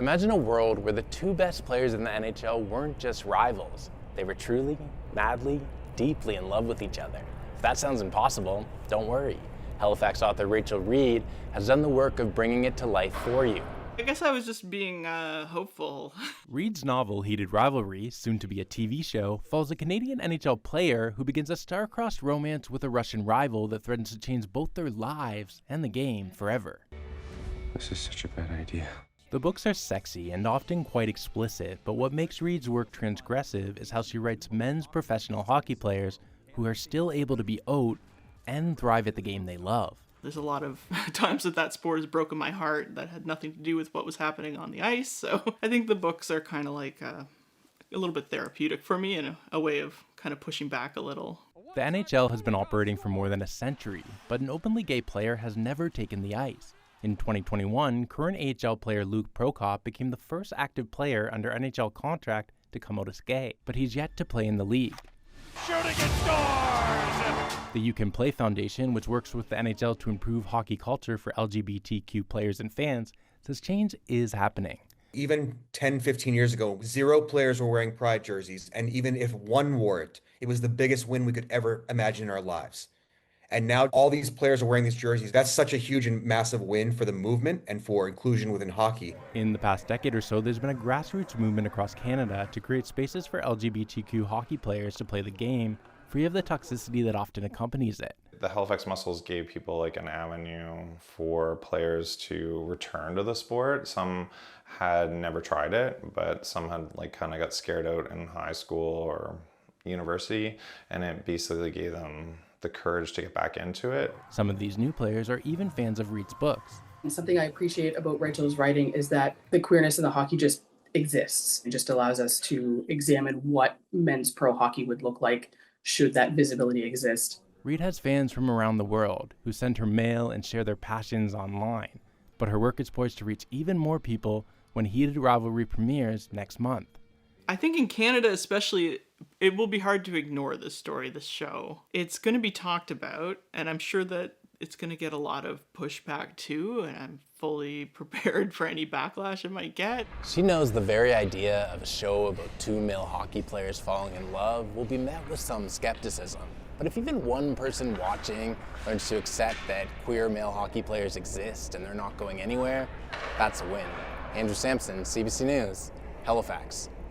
Imagine a world where the two best players in the NHL weren't just rivals. They were truly, madly, deeply in love with each other. If that sounds impossible, don't worry. Halifax author Rachel Reid has done the work of bringing it to life for you. I guess I was just being hopeful. Reid's novel, Heated Rivalry, soon to be a TV show, follows a Canadian NHL player who begins a star-crossed romance with a Russian rival that threatens to change both their lives and the game forever. This is such a bad idea. The books are sexy and often quite explicit, but what makes Reid's work transgressive is how she writes men's professional hockey players who are still able to be out and thrive at the game they love. There's a lot of times that sport has broken my heart that had nothing to do with what was happening on the ice. So I think the books are kind of like a little bit therapeutic for me and a way of kind of pushing back a little. The NHL has been operating for more than a century, but an openly gay player has never taken the ice. In 2021, current AHL player Luke Prokop became the first active player under NHL contract to come out as gay, but he's yet to play in the league. Shooting and scores! The You Can Play Foundation, which works with the NHL to improve hockey culture for LGBTQ players and fans, says change is happening. Even 10, 15 years ago, 0 players were wearing Pride jerseys, and even if one wore it, it was the biggest win we could ever imagine in our lives. And now all these players are wearing these jerseys. That's such a huge and massive win for the movement and for inclusion within hockey. In the past decade or so, there's been a grassroots movement across Canada to create spaces for LGBTQ hockey players to play the game, free of the toxicity that often accompanies it. The Halifax Muscles gave people like an avenue for players to return to the sport. Some had never tried it, but some had like kind of got scared out in high school or university, and it basically gave them the courage to get back into it. Some of these new players are even fans of Reid's books. And something I appreciate about Rachel's writing is that the queerness in the hockey just exists. It just allows us to examine what men's pro hockey would look like should that visibility exist. Reid has fans from around the world who send her mail and share their passions online, but her work is poised to reach even more people when Heated Rivalry premieres next month. I think in Canada especially, it will be hard to ignore this story, this show. It's going to be talked about, and I'm sure that it's going to get a lot of pushback too, and I'm fully prepared for any backlash it might get. She knows the very idea of a show about 2 male hockey players falling in love will be met with some skepticism. But if even one person watching learns to accept that queer male hockey players exist and they're not going anywhere, that's a win. Andrew Sampson, CBC News, Halifax.